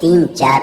3-4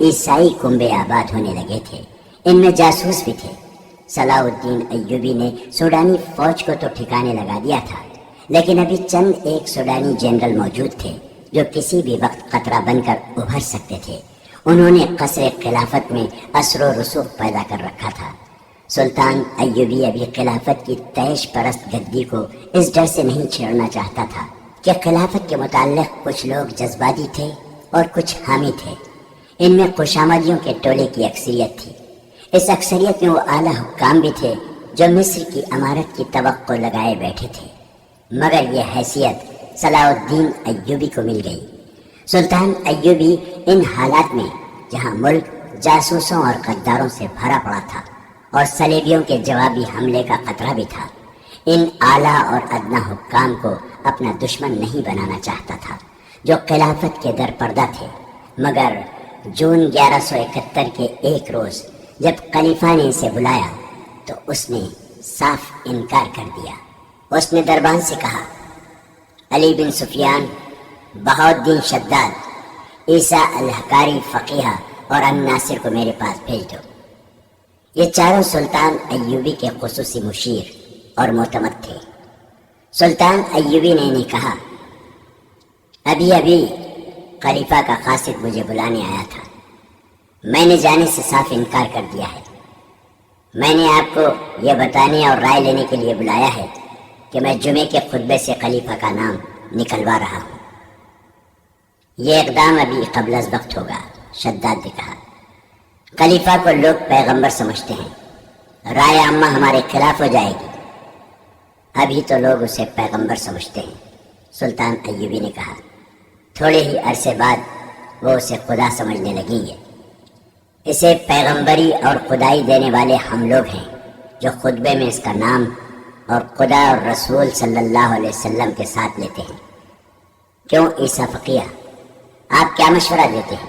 عیسائی کنبے آباد ہونے لگے تھے، ان میں جاسوس بھی تھے۔ صلاح الدین ایوبی نے سوڈانی فوج کو تو ٹھکانے لگا دیا تھا، لیکن ابھی چند ایک سوڈانی جنرل موجود تھے جو کسی بھی وقت خطرہ بن کر ابھر سکتے تھے۔ انہوں نے قصر خلافت میں اثر و رسوخ پیدا کر رکھا تھا۔ سلطان ایوبی ابھی خلافت کی تیش پرست گدی کو اس ڈر سے نہیں چھیڑنا چاہتا تھا کہ خلافت کے متعلق کچھ لوگ جذباتی تھے اور کچھ حامی تھے۔ ان میں خوشامدیوں کے ٹولے کی اکثریت تھی۔ اس اکثریت میں وہ اعلیٰ حکام بھی تھے جو مصر کی امارت کی توقع لگائے بیٹھے تھے، مگر یہ حیثیت صلاح الدین ایوبی کو مل گئی۔ سلطان ایوبی ان حالات میں جہاں ملک جاسوسوں اور غداروں سے بھرا پڑا تھا اور صلیبیوں کے جوابی حملے کا خطرہ بھی تھا، ان اعلیٰ اور ادنا حکام کو اپنا دشمن نہیں بنانا چاہتا تھا جو خلافت کے در پردہ تھے۔ مگر جون 1171 کے ایک روز جب خلیفہ نے اسے بلایا تو اس نے صاف انکار کر دیا۔ اس نے دربان سے کہا، علی بن سفیان، بہاؤالدین شداد، عیسیٰ الحکاری فقیہ اور ام ناصر کو میرے پاس بھیج دو۔ یہ چاروں سلطان ایوبی کے خصوصی مشیر اور معتمد تھے۔ سلطان ایوبی نے انہیں کہا، ابھی خلیفہ کا قاصد مجھے بلانے آیا تھا، میں نے جانے سے صاف انکار کر دیا ہے۔ میں نے آپ کو یہ بتانے اور رائے لینے کے لیے بلایا ہے کہ میں جمعے کے خطبے سے خلیفہ کا نام نکلوا رہا ہوں۔ یہ اقدام ابھی قبل از وقت ہوگا، شداد نے کہا۔ خلیفہ کو لوگ پیغمبر سمجھتے ہیں، رائے عامہ ہمارے خلاف ہو جائے گی۔ ابھی تو لوگ اسے پیغمبر سمجھتے ہیں، سلطان ایوبی نے کہا۔ تھوڑے ہی عرصے بعد وہ اسے خدا سمجھنے لگیں گے۔ اسے پیغمبری اور خدائی دینے والے ہم لوگ ہیں جو خطبے میں اس کا نام اور خدا اور رسول صلی اللہ علیہ وسلم کے ساتھ لیتے ہیں۔ کیوں عیسیٰ فقیہ، آپ کیا مشورہ دیتے ہیں؟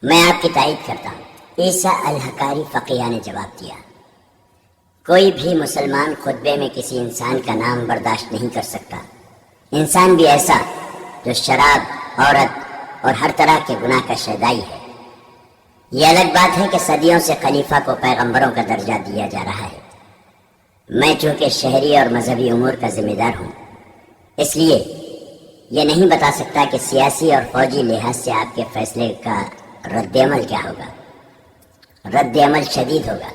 میں آپ کی تائید کرتا ہوں، عیسیٰ الحکاری فقیہ نے جواب دیا۔ کوئی بھی مسلمان خطبے میں کسی انسان کا نام برداشت نہیں کر سکتا، انسان بھی ایسا جو شراب، عورت اور ہر طرح کے گناہ کا شیدائی ہے۔ یہ الگ بات ہے کہ صدیوں سے خلیفہ کو پیغمبروں کا درجہ دیا جا رہا ہے۔ میں چونکہ شہری اور مذہبی امور کا ذمہ دار ہوں، اس لیے یہ نہیں بتا سکتا کہ سیاسی اور فوجی لحاظ سے آپ کے فیصلے کا رد عمل کیا ہوگا۔ رد عمل شدید ہوگا،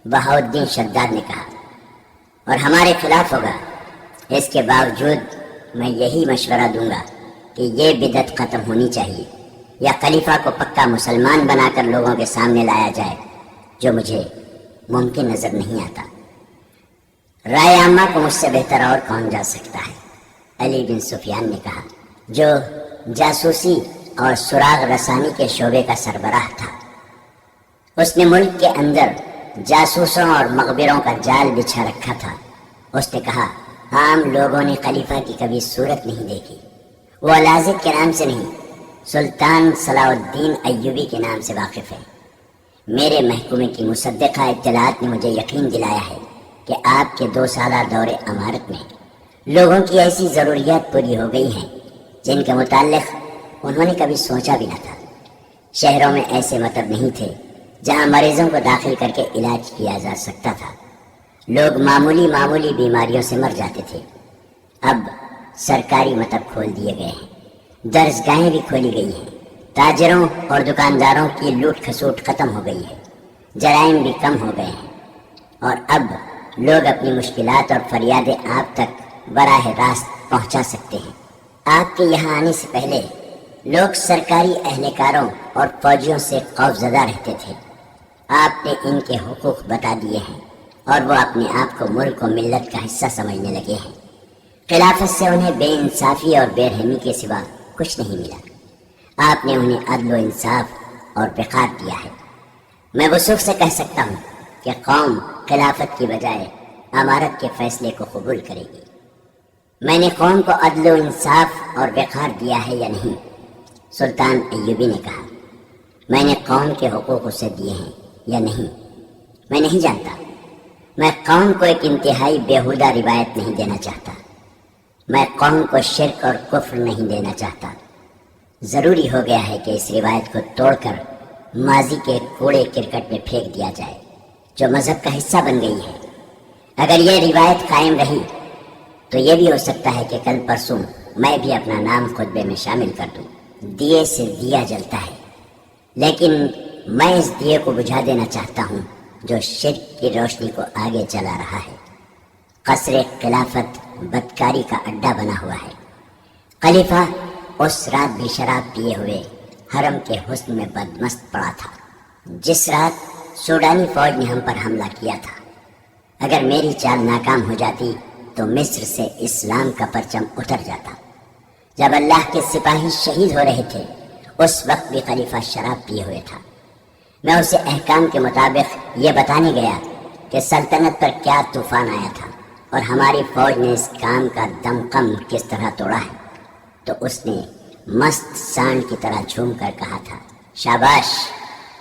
بہاؤالدین شداد نے کہا، اور ہمارے خلاف ہوگا۔ اس کے باوجود میں یہی مشورہ دوں گا کہ یہ بدعت ختم ہونی چاہیے، یا خلیفہ کو پکا مسلمان بنا کر لوگوں کے سامنے لایا جائے، جو مجھے ممکن نظر نہیں آتا۔ رائے عامہ کو مجھ سے بہتر اور کون جا سکتا ہے، علی بن سفیان نے کہا، جو جاسوسی اور سراغ رسانی کے شعبے کا سربراہ تھا۔ اس نے ملک کے اندر جاسوسوں اور مخبروں کا جال بچھا رکھا تھا۔ اس نے کہا، عام لوگوں نے خلیفہ کی کبھی صورت نہیں دیکھی، وہ الازق کے نام سے نہیں، سلطان صلاح الدین ایوبی کے نام سے واقف ہے۔ میرے محکومے کی مصدقہ اطلاعات نے مجھے یقین دلایا ہے کہ آپ کے 2 سالہ دور امارت میں لوگوں کی ایسی ضروریات پوری ہو گئی ہیں جن کے متعلق انہوں نے کبھی سوچا بھی نہ تھا۔ شہروں میں ایسے مطب نہیں تھے جہاں مریضوں کو داخل کر کے علاج کیا جا سکتا تھا۔ لوگ معمولی بیماریوں سے مر جاتے تھے۔ اب سرکاری مطب کھول دیے گئے ہیں، درسگاہیں بھی کھولی گئی ہیں، تاجروں اور دکانداروں کی لوٹ کھسوٹ ختم ہو گئی ہے، جرائم بھی کم ہو گئے ہیں، اور اب لوگ اپنی مشکلات اور فریادیں آپ تک براہ راست پہنچا سکتے ہیں۔ آپ کے یہاں آنے سے پہلے لوگ سرکاری اہلکاروں اور فوجیوں سے خوفزدہ رہتے تھے۔ آپ نے ان کے حقوق بتا دیے ہیں اور وہ اپنے آپ کو ملک و ملت کا حصہ سمجھنے لگے ہیں۔ خلافت سے انہیں بے انصافی اور بے رحمی کے سوا کچھ نہیں ملا۔ آپ نے انہیں عدل و انصاف اور وقار دیا ہے۔ میں وثوق سے کہہ سکتا ہوں کہ قوم خلافت کی بجائے امارت کے فیصلے کو قبول کرے گی۔ میں نے قوم کو عدل و انصاف اور وقار دیا ہے یا نہیں؟ سلطان ایوبی نے کہا، میں نے قوم کے حقوق اسے دیے ہیں یا نہیں، میں نہیں جانتا۔ میں قوم کو ایک انتہائی بیہودہ روایت نہیں دینا چاہتا، میں قوم کو شرک اور کفر نہیں دینا چاہتا۔ ضروری ہو گیا ہے کہ اس روایت کو توڑ کر ماضی کے کوڑے کرکٹ میں پھینک دیا جائے جو مذہب کا حصہ بن گئی ہے۔ اگر یہ روایت قائم رہی تو یہ بھی ہو سکتا ہے کہ کل پرسوں میں بھی اپنا نام خطبے میں شامل کر دوں۔ دیے سے دیا جلتا ہے، لیکن میں اس دیے کو بجھا دینا چاہتا ہوں جو شرک کی روشنی کو آگے چلا رہا ہے۔ قصر خلافت بدکاری کا اڈا بنا ہوا ہے۔ خلیفہ اس رات بھی شراب پیے ہوئے حرم کے حسن میں بدمست پڑا تھا جس رات سوڈانی فوج نے ہم پر حملہ کیا تھا۔ اگر میری چال ناکام ہو جاتی تو مصر سے اسلام کا پرچم اتر جاتا۔ جب اللہ کے سپاہی شہید ہو رہے تھے اس وقت بھی خلیفہ شراب پیے ہوئے تھا۔ میں اسے احکام کے مطابق یہ بتانے گیا کہ سلطنت پر کیا طوفان آیا تھا اور ہماری فوج نے اس کام کا دمقم کس طرح توڑا ہے، تو اس نے مست سانڈ کی طرح جھوم کر کہا تھا، شاباش،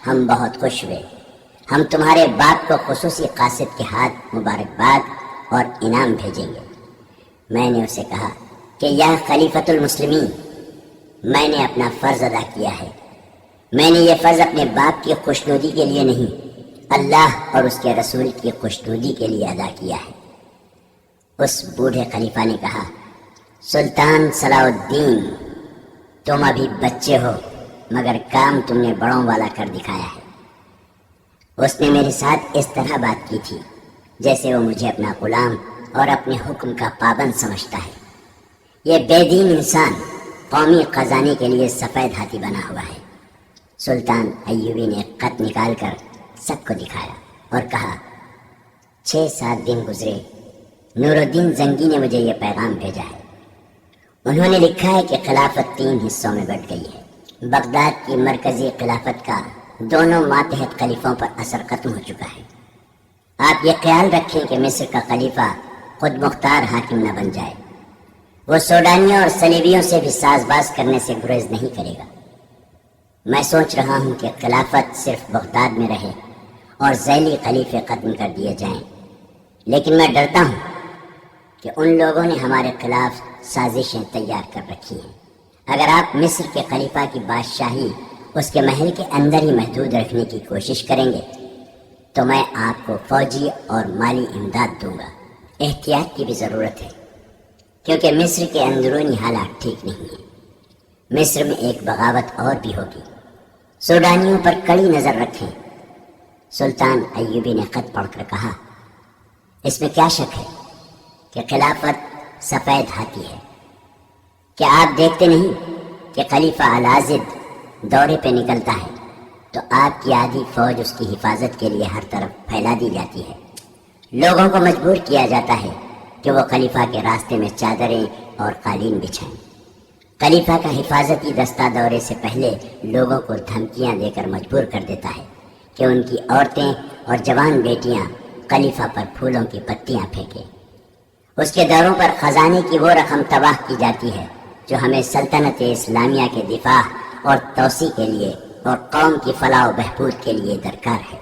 ہم بہت خوش ہوئے، ہم تمہارے باپ کو خصوصی قاصد کے ہاتھ مبارکباد اور انعام بھیجیں گے۔ میں نے اسے کہا کہ یا خلیفۃ المسلمین، میں نے اپنا فرض ادا کیا ہے۔ میں نے یہ فرض اپنے باپ کی خوشنودی کے لیے نہیں، اللہ اور اس کے رسول کی خوشنودی کے لیے ادا کیا ہے۔ اس بوڑھے خلیفہ نے کہا، سلطان صلاح الدین، تم ابھی بچے ہو مگر کام تم نے بڑوں والا کر دکھایا ہے۔ اس نے میرے ساتھ اس طرح بات کی تھی جیسے وہ مجھے اپنا غلام اور اپنے حکم کا پابند سمجھتا ہے۔ یہ بے دین انسان قومی خزانے کے لیے سفید ہاتھی بنا ہوا ہے۔ سلطان ایوبی نے ایک خط نکال کر سب کو دکھایا اور کہا، 6-7 دن گزرے، نور الدین زنگی نے مجھے یہ پیغام بھیجا ہے۔ انہوں نے لکھا ہے کہ خلافت 3 حصوں میں بٹ گئی ہے۔ بغداد کی مرکزی خلافت کا دونوں ماتحت خلیفوں پر اثر ختم ہو چکا ہے۔ آپ یہ خیال رکھیں کہ مصر کا خلیفہ خود مختار حاکم نہ بن جائے۔ وہ سوڈانیوں اور صلیبیوں سے بھی ساز باز کرنے سے گریز نہیں کرے گا۔ میں سوچ رہا ہوں کہ خلافت صرف بغداد میں رہے اور ذیلی خلیفے ختم کر دیے جائیں، لیکن میں ڈرتا ہوں کہ ان لوگوں نے ہمارے خلاف سازشیں تیار کر رکھی ہیں۔ اگر آپ مصر کے خلیفہ کی بادشاہی اس کے محل کے اندر ہی محدود رکھنے کی کوشش کریں گے تو میں آپ کو فوجی اور مالی امداد دوں گا۔ احتیاط کی بھی ضرورت ہے کیونکہ مصر کے اندرونی حالات ٹھیک نہیں ہیں۔ مصر میں ایک بغاوت اور بھی ہوگی۔ سوڈانیوں پر کڑی نظر رکھیں۔ سلطان ایوبی نے خط پڑھ کر کہا، اس میں کیا شک ہے کہ خلافت سفید ہاتھی ہے؟ کیا آپ دیکھتے نہیں کہ خلیفہ العازد دورے پہ نکلتا ہے تو آپ کی آدھی فوج اس کی حفاظت کے لیے ہر طرف پھیلا دی جاتی ہے۔ لوگوں کو مجبور کیا جاتا ہے کہ وہ خلیفہ کے راستے میں چادریں اور قالین بچھائیں۔ خلیفہ کا حفاظتی دستہ دورے سے پہلے لوگوں کو دھمکیاں دے کر مجبور کر دیتا ہے کہ ان کی عورتیں اور جوان بیٹیاں خلیفہ پر پھولوں کی پتیاں پھینکیں۔ اس کے دوروں پر خزانے کی وہ رقم تباہ کی جاتی ہے جو ہمیں سلطنت اسلامیہ کے دفاع اور توسیع کے لیے اور قوم کی فلاح و بہبود کے لیے درکار ہے۔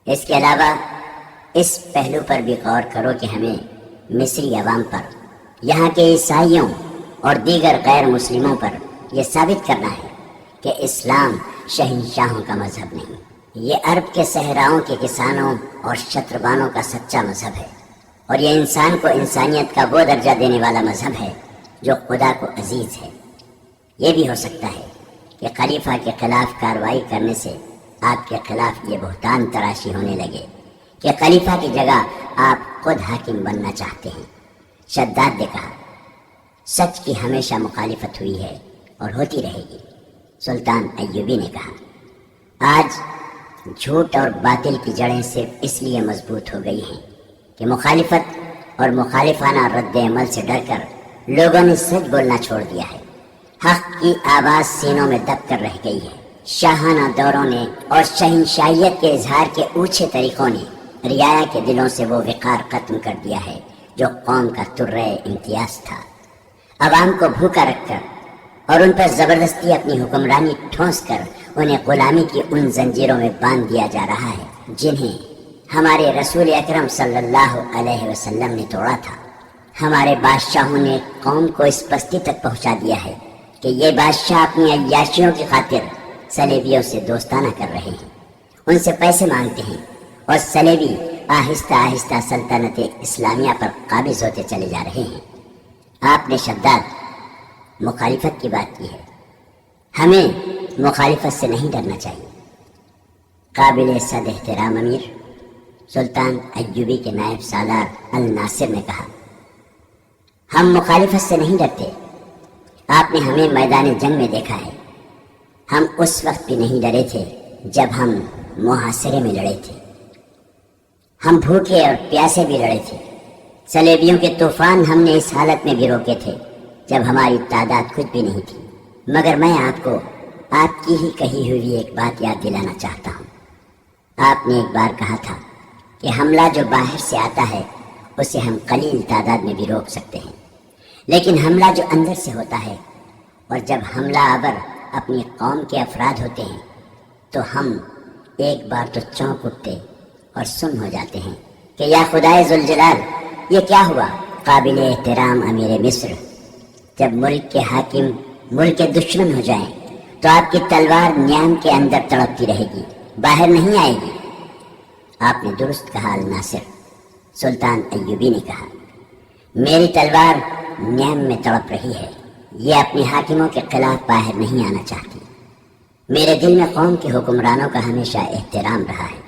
اس کے علاوہ اس پہلو پر بھی غور کرو کہ ہمیں مصری عوام پر، یہاں کے عیسائیوں اور دیگر غیر مسلموں پر یہ ثابت کرنا ہے کہ اسلام شہنشاہوں کا مذہب نہیں، یہ عرب کے صحراؤں کے کسانوں اور شتربانوں کا سچا مذہب ہے، اور یہ انسان کو انسانیت کا وہ درجہ دینے والا مذہب ہے جو خدا کو عزیز ہے۔ یہ بھی ہو سکتا ہے کہ خلیفہ کے خلاف کارروائی کرنے سے آپ کے خلاف یہ بہتان تراشی ہونے لگے کہ خلیفہ کی جگہ آپ خود حاکم بننا چاہتے ہیں۔ شداد نے کہا، سچ کی ہمیشہ مخالفت ہوئی ہے اور ہوتی رہے گی۔ سلطان ایوبی نے کہا، آج جھوٹ اور باطل کی جڑیں صرف اس لیے مضبوط ہو گئی ہیں کہ مخالفت اور مخالفانہ رد عمل سے ڈر کر لوگوں نے سچ بولنا چھوڑ دیا ہے۔ حق کی آواز سینوں میں دب کر رہ گئی ہے۔ شاہانہ دوروں نے اور شہنشاہیت کے اظہار کے اونچے طریقوں نے رعایا کے دلوں سے وہ وقار ختم کر دیا ہے جو قوم کا ترے امتیاز تھا۔ عوام کو بھوکا رکھ کر اور ان پر زبردستی اپنی حکمرانی ٹھونس کر انہیں غلامی کی ان زنجیروں میں باندھ دیا جا رہا ہے جنہیں ہمارے رسول اکرم صلی اللہ علیہ وسلم نے توڑا تھا۔ ہمارے بادشاہوں نے قوم کو اس پستی تک پہنچا دیا ہے کہ کہ یہ بادشاہ اپنی عیاشیوں کی خاطر صلیبیوں سے دوستانہ کر رہے ہیں، ان سے پیسے مانگتے ہیں، اور صلیبی آہستہ آہستہ سلطنت اسلامیہ پر قابض ہوتے چلے جا رہے ہیں۔ آپ نے شداد مخالفت کی بات کی ہے، ہمیں مخالفت سے نہیں ڈرنا چاہیے۔ قابل صد احترام امیر سلطان ایوبی کے نائب سالار الناصر نے کہا، ہم مخالفت سے نہیں ڈرتے، آپ نے ہمیں میدان جنگ میں دیکھا ہے، ہم اس وقت بھی نہیں ڈرے تھے جب ہم محاصرے میں لڑے تھے، ہم بھوکے اور پیاسے بھی لڑے تھے، صلیبیوں کے طوفان ہم نے اس حالت میں بھی روکے تھے جب ہماری تعداد کچھ بھی نہیں تھی۔ مگر میں آپ کو آپ کی ہی کہی ہوئی ایک بات یاد دلانا چاہتا ہوں۔ آپ نے ایک بار کہا تھا کہ حملہ جو باہر سے آتا ہے اسے ہم قلیل تعداد میں بھی روک سکتے ہیں، لیکن حملہ جو اندر سے ہوتا ہے، اور جب حملہ آور اپنی قوم کے افراد ہوتے ہیں تو ہم ایک بار تو چونک اٹھتے اور سن ہو جاتے ہیں کہ یا خدائے ذوالجلال، یہ کیا ہوا؟ قابل احترام امیر مصر، جب ملک کے حاکم ملک کے دشمن ہو جائیں تو آپ کی تلوار نیام کے اندر تڑپتی رہے گی، باہر نہیں آئے گی۔ آپ نے درست کہا الناصر، سلطان ایوبی نے کہا، میری تلوار نیام میں تڑپ رہی ہے، یہ اپنے حاکموں کے خلاف باہر نہیں آنا چاہتی۔ میرے دل میں قوم کے حکمرانوں کا ہمیشہ احترام رہا ہے۔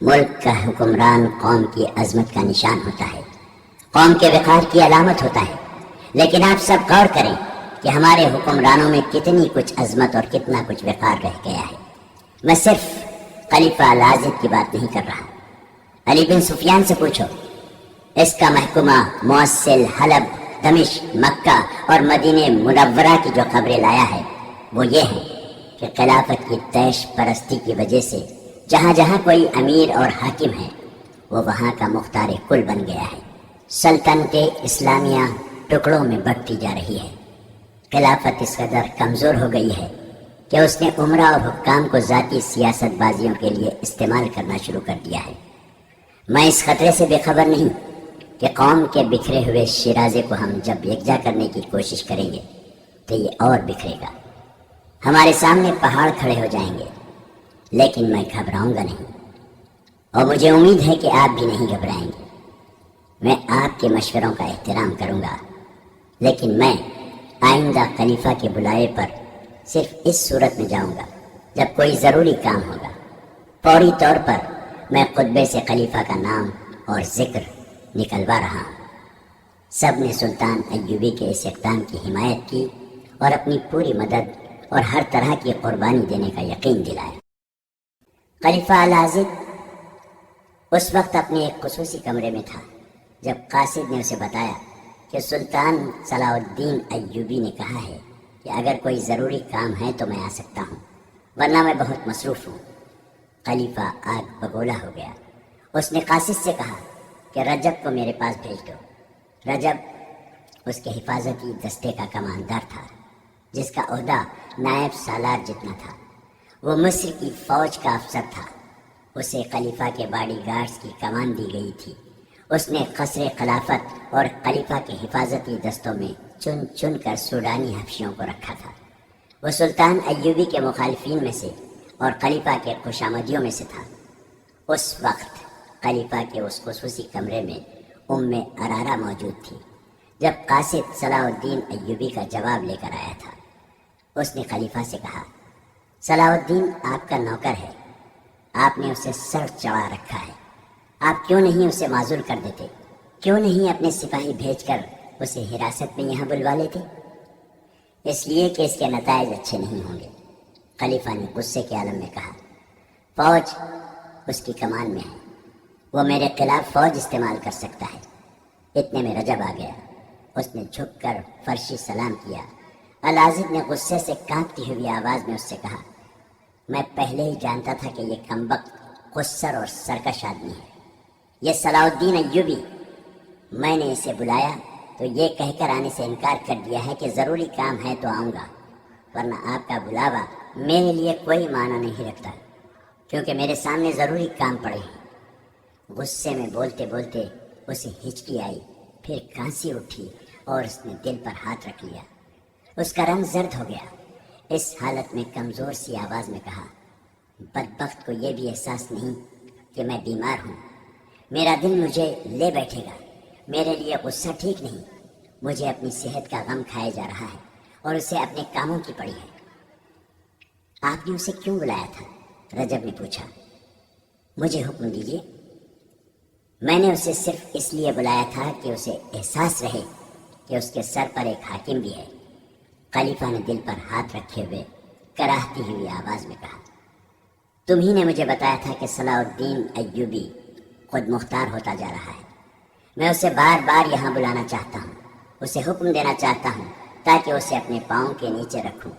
ملک کا حکمران قوم کی عظمت کا نشان ہوتا ہے، قوم کے وقار کی علامت ہوتا ہے، لیکن آپ سب غور کریں کہ ہمارے حکمرانوں میں کتنی کچھ عظمت اور کتنا کچھ وقار رہ گیا ہے۔ میں صرف خلیفہ العازد کی بات نہیں کر رہا، علی بن سفیان سے پوچھو، اس کا محکمہ موصل، حلب، دمشق، مکہ اور مدینہ منورہ کی جو خبریں لایا ہے وہ یہ ہے کہ خلافت کی تیش پرستی کی وجہ سے جہاں جہاں کوئی امیر اور حاکم ہے وہ وہاں کا مختار کل بن گیا ہے۔ سلطنت اسلامیہ ٹکڑوں میں بٹتی جا رہی ہے۔ خلافت اس قدر کمزور ہو گئی ہے کہ اس نے عمرہ اور حکام کو ذاتی سیاست بازیوں کے لیے استعمال کرنا شروع کر دیا ہے۔ میں اس خطرے سے بے خبر نہیں کہ قوم کے بکھرے ہوئے شیرازے کو ہم جب یکجا کرنے کی کوشش کریں گے تو یہ اور بکھرے گا، ہمارے سامنے پہاڑ کھڑے ہو جائیں گے، لیکن میں گھبراؤں گا نہیں، اور مجھے امید ہے کہ آپ بھی نہیں گھبرائیں گے۔ میں آپ کے مشوروں کا احترام کروں گا، لیکن میں آئندہ خلیفہ کے بلائے پر صرف اس صورت میں جاؤں گا جب کوئی ضروری کام ہوگا۔ فوری طور پر میں خطبے سے خلیفہ کا نام اور ذکر نکلوا رہا ہوں۔ سب نے سلطان ایوبی کے اس اقدام کی حمایت کی اور اپنی پوری مدد اور ہر طرح کی قربانی دینے کا یقین دلایا۔ خلیفہ العازد اس وقت اپنے ایک خصوصی کمرے میں تھا جب قاصد نے اسے بتایا کہ سلطان صلاح الدین ایوبی نے کہا ہے کہ اگر کوئی ضروری کام ہے تو میں آ سکتا ہوں، ورنہ میں بہت مصروف ہوں۔ خلیفہ آگ بگولا ہو گیا۔ اس نے قاصد سے کہا کہ رجب کو میرے پاس بھیج دو۔ رجب اس کے حفاظتی دستے کا کماندار تھا، جس کا عہدہ نائب سالار جتنا تھا۔ وہ مصر کی فوج کا افسر تھا۔ اسے خلیفہ کے باڈی گارڈز کی کمان دی گئی تھی۔ اس نے قصر خلافت اور خلیفہ کے حفاظتی دستوں میں چن چن کر سوڈانی حبشیوں کو رکھا تھا۔ وہ سلطان ایوبی کے مخالفین میں سے اور خلیفہ کے خوشامدیوں میں سے تھا۔ اس وقت خلیفہ کے اس خصوصی کمرے میں ارارہ موجود تھی جب قاصد صلاح الدین ایوبی کا جواب لے کر آیا تھا۔ اس نے خلیفہ سے کہا، صلاح الدین آپ کا نوکر ہے، آپ نے اسے سر چڑھا رکھا ہے، آپ کیوں نہیں اسے معزول کر دیتے؟ کیوں نہیں اپنے سپاہی بھیج کر اسے حراست میں یہاں بلوا لیتے؟ اس لیے کہ اس کے نتائج اچھے نہیں ہوں گے، خلیفہ نے غصے کے عالم میں کہا۔ فوج اس کی کمان میں ہے، وہ میرے خلاف فوج استعمال کر سکتا ہے۔ اتنے میں رجب آ گیا۔ اس نے جھک کر فرشی سلام کیا۔ العازد نے غصے سے کانپتی ہوئی آواز میں اس سے کہا، میں پہلے ہی جانتا تھا کہ یہ کمبخت خسر اور سرکش آدمی ہے، یہ صلاح الدین ایوبی۔ میں نے اسے بلایا تو یہ کہہ کر آنے سے انکار کر دیا ہے کہ ضروری کام ہے تو آؤں گا، ورنہ آپ کا بلاوا میرے لیے کوئی معنی نہیں رکھتا، کیونکہ میرے سامنے ضروری کام پڑے ہیں۔ غصے میں بولتے بولتے اسے ہچکی آئی، پھر کھانسی اٹھی اور اس نے دل پر ہاتھ رکھ لیا۔ اس کا رنگ زرد ہو گیا۔ اس حالت میں کمزور سی آواز میں کہا، بدبخت کو یہ بھی احساس نہیں کہ میں بیمار ہوں۔ میرا دل مجھے لے بیٹھے گا۔ میرے لیے غصہ ٹھیک نہیں۔ مجھے اپنی صحت کا غم کھایا جا رہا ہے اور اسے اپنے کاموں کی پڑی ہے۔ آپ نے اسے کیوں بلایا تھا؟ رجب نے پوچھا۔ مجھے حکم دیجیے۔ میں نے اسے صرف اس لیے بلایا تھا کہ اسے احساس رہے کہ اس کے سر پر ایک حاکم بھی ہے۔ خلیفہ نے دل پر ہاتھ رکھے ہوئے کراہتی ہوئی آواز میں کہا، تم ہی نے مجھے بتایا تھا کہ صلاح الدین ایوبی خود مختار ہوتا جا رہا ہے۔ میں اسے بار بار یہاں بلانا چاہتا ہوں، اسے حکم دینا چاہتا ہوں تاکہ اسے اپنے پاؤں کے نیچے رکھوں۔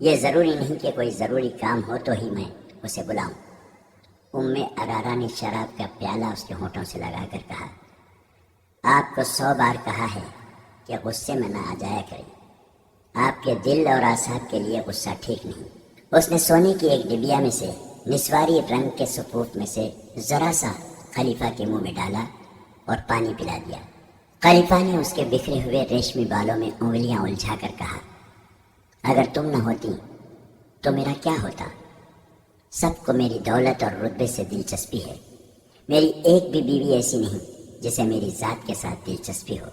یہ ضروری نہیں کہ کوئی ضروری کام ہو تو ہی میں اسے بلاؤں۔ ارارا نے شراب کا پیالہ اس کے ہونٹوں سے لگا کر کہا، آپ کو 100 بار کہا ہے کہ غصے میں نہ آ جایا کریں۔ آپ کے دل اور اعصاب کے لیے غصہ ٹھیک نہیں۔ اس نے سونے کی ایک ڈبیا میں سے نسواری رنگ کے سفوف میں سے ذرا سا خلیفہ کے منہ میں ڈالا اور پانی پلا دیا۔ خلیفہ نے اس کے بکھرے ہوئے ریشمی بالوں میں انگلیاں الجھا کر کہا، اگر تم نہ ہوتی تو میرا کیا ہوتا؟ سب کو میری دولت اور رتبے سے دلچسپی ہے۔ میری ایک بھی بیوی ایسی نہیں جسے میری ذات کے ساتھ دلچسپی ہو۔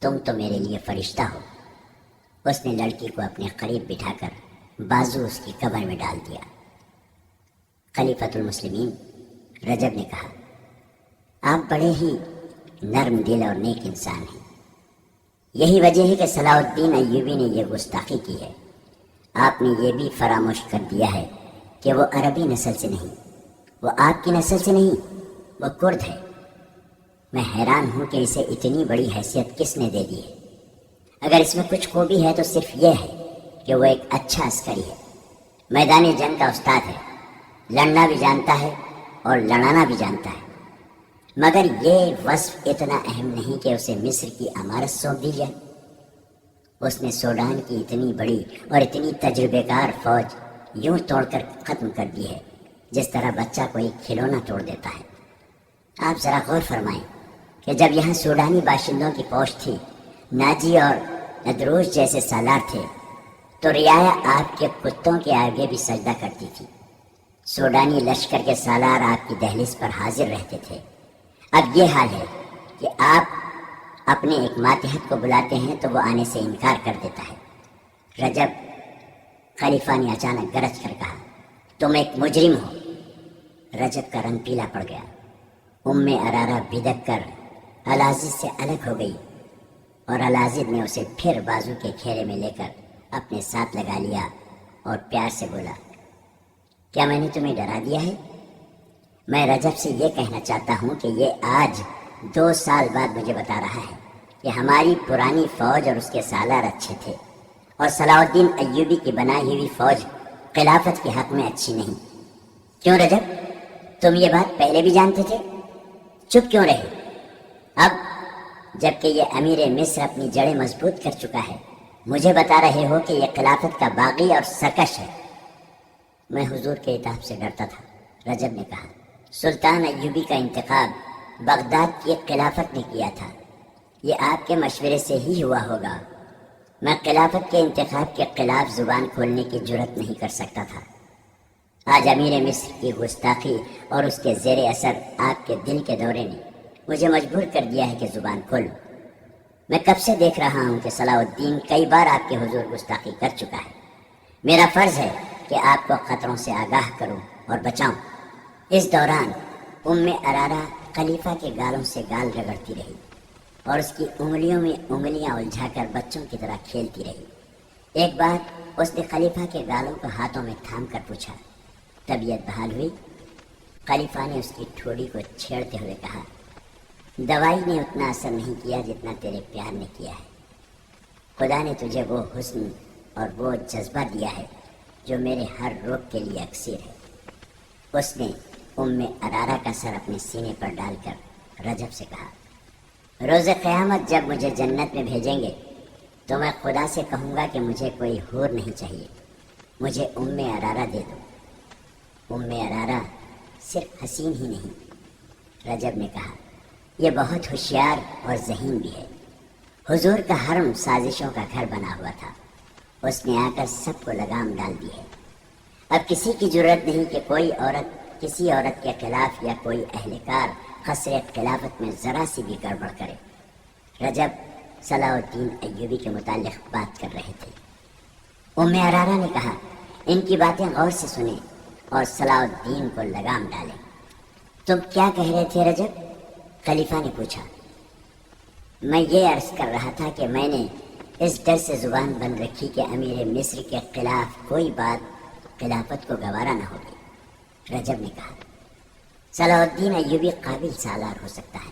تم تو میرے لیے فرشتہ ہو۔ اس نے لڑکی کو اپنے قریب بٹھا کر بازو اس کی کمر میں ڈال دیا۔ خلیفۃ المسلمین، رجب نے کہا، آپ بڑے ہی نرم دل اور نیک انسان ہیں۔ یہی وجہ ہے کہ صلاح الدین ایوبی نے یہ گستاخی کی ہے۔ آپ نے یہ بھی فراموش کر دیا ہے کہ وہ عربی نسل سے نہیں، وہ آپ کی نسل سے نہیں، وہ کرد ہے۔ میں حیران ہوں کہ اسے اتنی بڑی حیثیت کس نے دے دی ہے۔ اگر اس میں کچھ خوبی ہے تو صرف یہ ہے کہ وہ ایک اچھا عسکری ہے، میدان جنگ کا استاد ہے، لڑنا بھی جانتا ہے اور لڑانا بھی جانتا ہے۔ مگر یہ وصف اتنا اہم نہیں کہ اسے مصر کی امارت سونپ دی جائے۔ اس نے سوڈان کی اتنی بڑی اور اتنی تجربے کار فوج یوں توڑ کر ختم کر دی ہے جس طرح بچہ کوئی کھلونا توڑ دیتا ہے۔ آپ ذرا غور فرمائیں کہ جب یہاں سوڈانی باشندوں کی فوج تھی، ناجی اور ندروش جیسے سالار تھے، تو رعایا آپ کے کتوں کے آگے بھی سجدہ کرتی تھی۔ سوڈانی لشکر کے سالار آپ کی دہلیز پر حاضر رہتے تھے۔ اب یہ حال ہے کہ آپ اپنے ایک ماتحت کو بلاتے ہیں تو وہ آنے سے انکار کر دیتا ہے۔ رجب، خلیفہ نے اچانک گرج کر کہا، تم ایک مجرم ہو۔ رجب کا رنگ پیلا پڑ گیا۔ ارارا بھدک کر العزیز سے الگ ہو گئی اور العزیز نے اسے پھر بازو کے گھیرے میں لے کر اپنے ساتھ لگا لیا اور پیار سے بولا، کیا میں نے تمہیں ڈرا دیا ہے؟ میں رجب سے یہ کہنا چاہتا ہوں کہ یہ آج 2 سال بعد مجھے بتا رہا ہے کہ ہماری پرانی فوج اور اس کے سالار اچھے تھے اور صلاح الدین ایوبی کی بنائی ہوئی فوج خلافت کے حق میں اچھی نہیں۔ کیوں رجب، تم یہ بات پہلے بھی جانتے تھے؟ چپ کیوں رہے؟ اب جبکہ یہ امیر مصر اپنی جڑیں مضبوط کر چکا ہے، مجھے بتا رہے ہو کہ یہ خلافت کا باغی اور سرکش ہے۔ میں حضور کے عتاب سے ڈرتا تھا، رجب نے کہا۔ سلطان ایوبی کا انتخاب بغداد کی خلافت نے کیا تھا، یہ آپ کے مشورے سے ہی ہوا ہوگا۔ میں خلافت کے انتخاب کے خلاف زبان کھولنے کی جرت نہیں کر سکتا تھا۔ آج امیر مصر کی گستاخی اور اس کے زیر اثر آپ کے دل کے دورے نے مجھے مجبور کر دیا ہے کہ زبان کھولوں۔ میں کب سے دیکھ رہا ہوں کہ صلاح الدین کئی بار آپ کے حضور گستاخی کر چکا ہے۔ میرا فرض ہے کہ آپ کو خطروں سے آگاہ کروں اور بچاؤں۔ اس دوران ارارا خلیفہ کے گالوں سے گال رگڑتی رہی اور اس کی انگلیوں میں انگلیاں الجھا کر بچوں کی طرح کھیلتی رہی۔ ایک بار اس نے خلیفہ کے گالوں کو ہاتھوں میں تھام کر پوچھا، طبیعت بحال ہوئی؟ خلیفہ نے اس کی ٹھوڑی کو چھیڑتے ہوئے کہا، دوائی نے اتنا اثر نہیں کیا جتنا تیرے پیار نے کیا ہے۔ خدا نے تجھے وہ حسن اور وہ جذبہ دیا ہے جو میرے ہر روگ کے لیے اکسیر ہے۔ اس نے ارارا کا سر اپنے سینے پر ڈال کر رجب سے کہا، روز قیامت جب مجھے جنت میں بھیجیں گے تو میں خدا سے کہوں گا کہ مجھے کوئی حور نہیں چاہیے، مجھے ارارا دے دو۔ ارارا صرف حسین ہی نہیں، رجب نے کہا، یہ بہت ہوشیار اور ذہین بھی ہے۔ حضور کا حرم سازشوں کا گھر بنا ہوا تھا، اس نے آ کر سب کو لگام ڈال دی ہے۔ اب کسی کی ضرورت نہیں کہ کوئی عورت کسی عورت کے خلاف یا کوئی اہلکار قصر خلافت میں ذرا سی بھی گڑبڑ کرے۔ رجب صلاح الدین ایوبی کے متعلق بات کر رہے تھے۔ ام عرارہ نے کہا، ان کی باتیں غور سے سنیں اور صلاح الدین کو لگام ڈالیں۔ تم کیا کہہ رہے تھے رجب؟ خلیفہ نے پوچھا۔ میں یہ عرض کر رہا تھا کہ میں نے اس ڈر سے زبان بند رکھی کہ امیر مصر کے خلاف کوئی بات خلافت کو گوارا نہ ہوگی۔ رجب نے کہا، صلاح الدین ایوبی قابل سالار ہو سکتا ہے،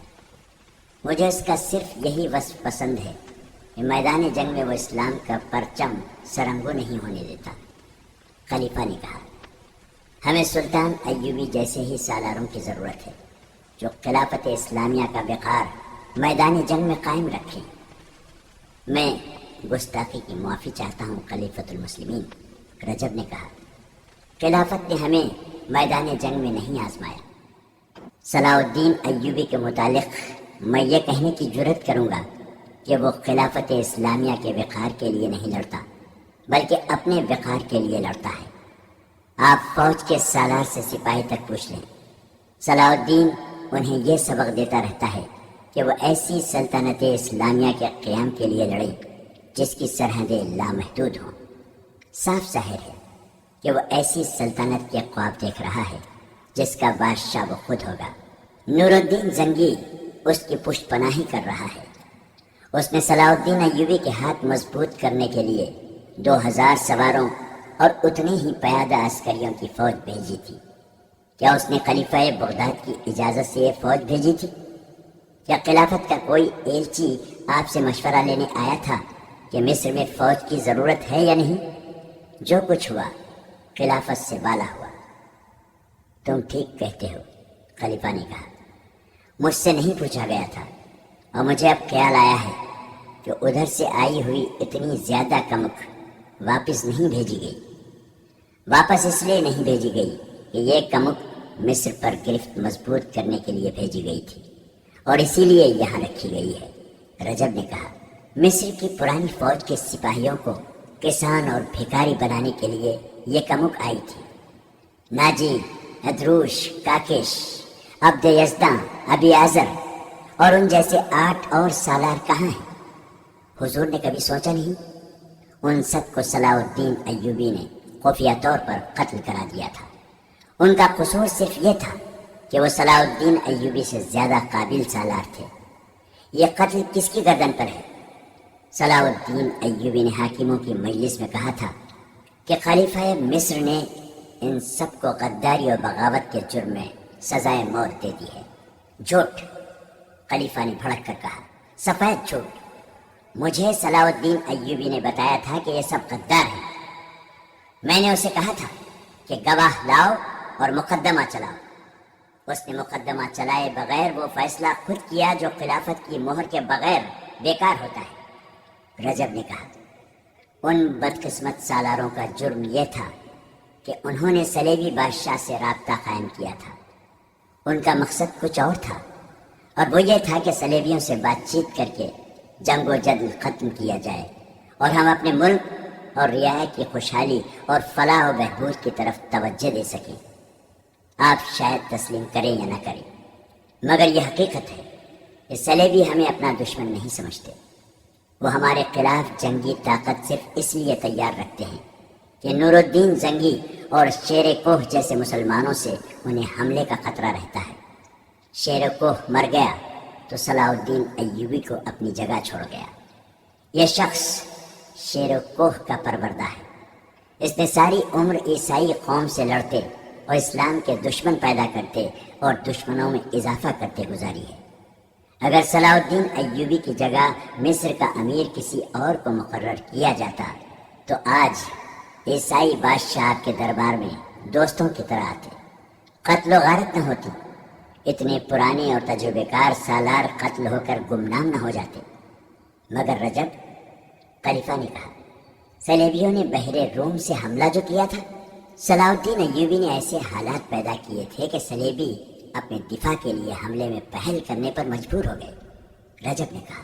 مجھے اس کا صرف یہی وصف پسند ہے کہ میدان جنگ میں وہ اسلام کا پرچم سرنگو نہیں ہونے دیتا۔ خلیفہ نے کہا، ہمیں سلطان ایوبی جیسے ہی سالاروں کی ضرورت ہے جو خلافت اسلامیہ کا وقار میدان جنگ میں قائم رکھیں۔ میں گستاخی کی معافی چاہتا ہوں خلیفۃ المسلمین، رجب نے کہا۔ خلافت نے ہمیں میدان جنگ میں نہیں آزمایا۔ صلاح الدین ایوبی کے متعلق میں یہ کہنے کی جرات کروں گا کہ وہ خلافت اسلامیہ کے وقار کے لیے نہیں لڑتا بلکہ اپنے وقار کے لیے لڑتا ہے۔ آپ فوج کے سالار سے سپاہی تک پوچھ لیں، صلاح الدین انہیں یہ سبق دیتا رہتا ہے کہ وہ ایسی سلطنت اسلامیہ کے قیام کے لیے لڑیں جس کی سرحدیں لامحدود ہوں۔ صاف ظاہر ہے کہ وہ ایسی سلطنت کے خواب دیکھ رہا ہے جس کا بادشاہ وہ خود ہوگا۔ نور الدین زنگی اس کی پشت پناہی کر رہا ہے۔ اس نے صلاح الدین ایوبی کے ہاتھ مضبوط کرنے کے لیے 2000 سواروں اور اتنے ہی پیادہ عسکریوں کی فوج بھیجی تھی۔ کیا اس نے خلیفہ بغداد کی اجازت سے یہ فوج بھیجی تھی؟ کیا خلافت کا کوئی ایلچی آپ سے مشورہ لینے آیا تھا کہ مصر میں فوج کی ضرورت ہے یا نہیں؟ جو کچھ ہوا خلافت سے بالا ہوا۔ تم ٹھیک کہتے ہو، خلیفہ نے کہا۔ مجھ سے نہیں پوچھا گیا تھا اور مجھے اب خیال آیا ہے کہ ادھر سے آئی ہوئی اتنی زیادہ کمک واپس نہیں بھیجی گئی۔ واپس اس لیے نہیں بھیجی گئی کہ یہ کمک مصر پر گرفت مضبوط کرنے کے لیے بھیجی گئی تھی اور اسی لیے یہاں رکھی گئی ہے، رجب نے کہا۔ مصر کی پرانی فوج کے سپاہیوں کو کسان اور بھکاری بنانے کے لیے یہ کمک آئی تھی۔ ناجی، ادروش، کاکش، عبد یزداں، ابی آزر اور ان جیسے 8 اور سالار کہاں ہیں؟ حضور نے کبھی سوچا نہیں؟ ان سب کو صلاح الدین ایوبی نے خفیہ طور پر قتل کرا دیا تھا۔ ان کا قصور صرف یہ تھا کہ وہ صلاح الدین ایوبی سے زیادہ قابل سالار تھے۔ یہ قتل کس کی گردن پر ہے؟ صلاح الدین ایوبی نے حاکموں کی مجلس میں کہا تھا کہ خلیفہ مصر نے ان سب کو غداری اور بغاوت کے جرم میں سزائے موت دے دی ہے۔ جھوٹ، خلیفہ نے بھڑک کر کہا، سفید جھوٹ۔ مجھے صلاح الدین ایوبی نے بتایا تھا کہ یہ سب غدار ہیں۔ میں نے اسے کہا تھا کہ گواہ لاؤ اور مقدمہ چلاؤ۔ اس نے مقدمہ چلائے بغیر وہ فیصلہ خود کیا جو خلافت کی مہر کے بغیر بیکار ہوتا ہے، رجب نے کہا۔ ان بدقسمت سالاروں کا جرم یہ تھا کہ انہوں نے صلیبی بادشاہ سے رابطہ قائم کیا تھا۔ ان کا مقصد کچھ اور تھا، اور وہ یہ تھا کہ صلیبیوں سے بات چیت کر کے جنگ و جدل ختم کیا جائے اور ہم اپنے ملک اور رعایا کی خوشحالی اور فلاح و بہبود کی طرف توجہ دے سکیں۔ آپ شاید تسلیم کریں یا نہ کریں، مگر یہ حقیقت ہے کہ صلیبی ہمیں اپنا دشمن نہیں سمجھتے۔ وہ ہمارے خلاف جنگی طاقت صرف اس لیے تیار رکھتے ہیں کہ نور الدین زنگی اور شیر کوہ جیسے مسلمانوں سے انہیں حملے کا خطرہ رہتا ہے۔ شیر کوہ مر گیا تو صلاح الدین ایوبی کو اپنی جگہ چھوڑ گیا۔ یہ شخص شیر کوہ کا پروردہ ہے۔ اس نے ساری عمر عیسائی قوم سے لڑتے اور اسلام کے دشمن پیدا کرتے اور دشمنوں میں اضافہ کرتے گزاری ہے۔ اگر صلاح الدین ایوبی کی جگہ مصر کا امیر کسی اور کو مقرر کیا جاتا تو آج عیسائی بادشاہ آپ کے دربار میں دوستوں کی طرح آتے، قتل و غارت نہ ہوتی، اتنے پرانے اور تجربے کار سالار قتل ہو کر گمنام نہ ہو جاتے۔ مگر رجب، خلیفہ نے کہا، صلیبیوں نے بحر روم سے حملہ جو کیا تھا، صلاح الدین ایوبی نے ایسے حالات پیدا کیے تھے کہ صلیبی اپنے دفاع کے لیے حملے میں پہل کرنے پر مجبور ہو گئے، رجب نے کہا۔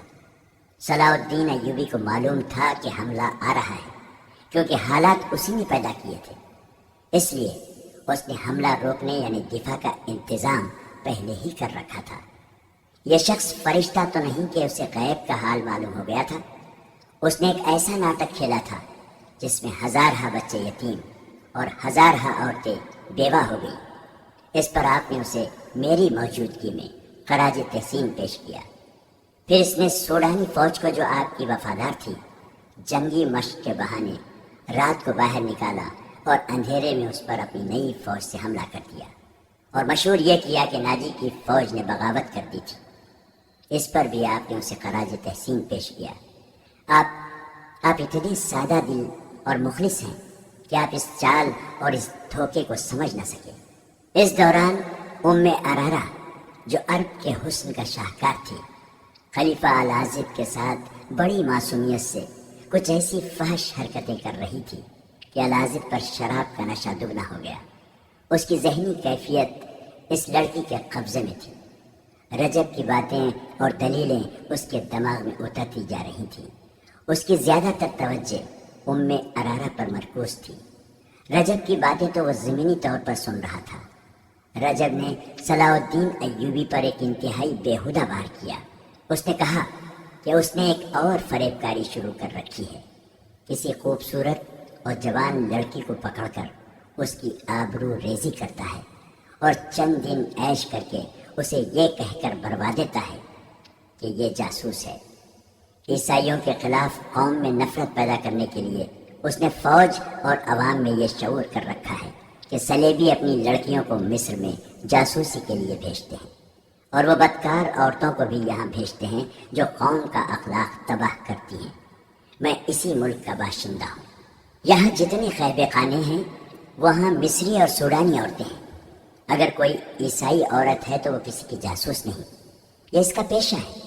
صلاح الدین ایوبی کو معلوم تھا کہ حملہ آ رہا ہے، کیونکہ حالات اسی نے پیدا کیے تھے۔ اس لیے اس نے حملہ روکنے یعنی دفاع کا انتظام پہلے ہی کر رکھا تھا۔ یہ شخص فرشتہ تو نہیں کہ اسے غیب کا حال معلوم ہو گیا تھا۔ اس نے ایک ایسا ناٹک کھیلا تھا جس میں ہزارہ بچے یتیم اور ہزارہ عورتیں بیوہ ہو گئی۔ اس پر آپ نے اسے میری موجودگی میں خراج تحسین پیش کیا۔ پھر اس نے سوڈانی فوج کو، جو آپ کی وفادار تھی، جنگی مشق کے بہانے رات کو باہر نکالا اور اندھیرے میں اس پر اپنی نئی فوج سے حملہ کر دیا، اور مشہور یہ کیا کہ ناجی کی فوج نے بغاوت کر دی تھی۔ اس پر بھی آپ نے اسے خراج تحسین پیش کیا۔ آپ اتنے سادہ دل اور مخلص ہیں کہ آپ اس چال اور اس دھوکے کو سمجھ نہ سکے۔ اس دوران ام ارارہ، جو عرب کے حسن کا شاہکار تھی، خلیفہ العازب کے ساتھ بڑی معصومیت سے کچھ ایسی فحش حرکتیں کر رہی تھی کہ العازب پر شراب کا نشہ دگنا ہو گیا۔ اس کی ذہنی کیفیت اس لڑکی کے قبضے میں تھی۔ رجب کی باتیں اور دلیلیں اس کے دماغ میں اترتی جا رہی تھیں۔ اس کی زیادہ تر توجہ ام ارارہ پر مرکوز تھی۔ رجب کی باتیں تو وہ ضمنی طور پر سن رہا تھا۔ رجب نے صلاح الدین ایوبی پر ایک انتہائی بیہودہ وار کیا۔ اس نے کہا کہ اس نے ایک اور فریب کاری شروع کر رکھی ہے۔ کسی خوبصورت اور جوان لڑکی کو پکڑ کر اس کی آبرو ریزی کرتا ہے اور چند دن عیش کر کے اسے یہ کہہ کر بروا دیتا ہے کہ یہ جاسوس ہے۔ عیسائیوں کے خلاف قوم میں نفرت پیدا کرنے کے لیے اس نے فوج اور عوام میں یہ شعور کر رکھا ہے کہ صلیبی اپنی لڑکیوں کو مصر میں جاسوسی کے لیے بھیجتے ہیں، اور وہ بدکار عورتوں کو بھی یہاں بھیجتے ہیں جو قوم کا اخلاق تباہ کرتی ہیں۔ میں اسی ملک کا باشندہ ہوں۔ یہاں جتنے خیبے خانے ہیں وہاں مصری اور سوڈانی عورتیں ہیں۔ اگر کوئی عیسائی عورت ہے تو وہ کسی کی جاسوس نہیں، یہ اس کا پیشہ ہے۔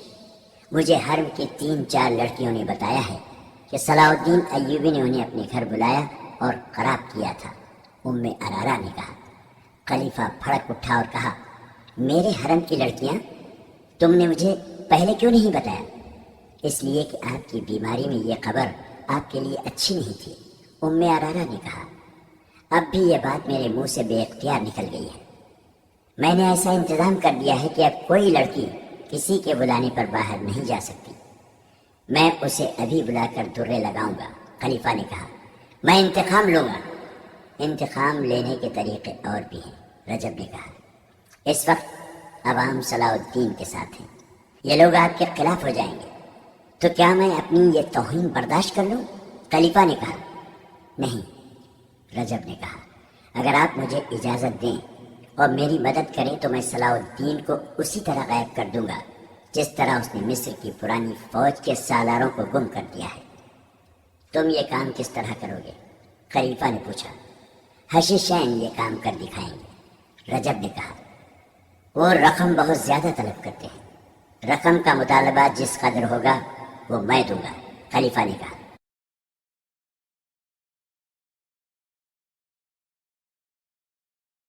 مجھے حرم کی 3-4 لڑکیوں نے بتایا ہے کہ صلاح الدین ایوبی نے انہیں اپنے گھر بلایا اور خراب کیا تھا۔ ام ارارہ نے کہا۔ خلیفہ بھڑک اٹھا اور کہا، میرے حرم کی لڑکیاں؟ تم نے مجھے پہلے کیوں نہیں بتایا؟ اس لیے کہ آپ کی بیماری میں یہ خبر آپ کے لیے اچھی نہیں تھی۔ ام ارارہ نے کہا، اب بھی یہ بات میرے منہ سے بے اختیار نکل گئی ہے۔ میں نے ایسا انتظام کر دیا ہے کہ اب کوئی لڑکی کسی کے بلانے پر باہر نہیں جا سکتی۔ میں اسے ابھی بلا کر درے لگاؤں گا۔ خلیفہ نے کہا، میں انتقام لوں گا۔ انتقام لینے کے طریقے اور بھی ہیں، رجب نے کہا۔ اس وقت عوام صلاح الدین کے ساتھ ہیں، یہ لوگ آپ کے خلاف ہو جائیں گے، تو کیا میں اپنی یہ توہین برداشت کر لوں؟ خلیفہ نے کہا، نہیں۔ رجب نے کہا، اگر آپ مجھے اجازت دیں اور میری مدد کریں تو میں صلاح الدین کو اسی طرح غائب کر دوں گا جس طرح اس نے مصر کی پرانی فوج کے سالاروں کو گم کر دیا ہے۔ تم یہ کام کس طرح کرو گے؟ خلیفہ نے پوچھا۔ حشیشین یہ کام کر دکھائیں گے، رجب نے کہا۔ وہ رقم بہت زیادہ طلب کرتے ہیں، رقم کا مطالبہ جس قدر ہوگا وہ میں دوں گا، خلیفہ نے کہا۔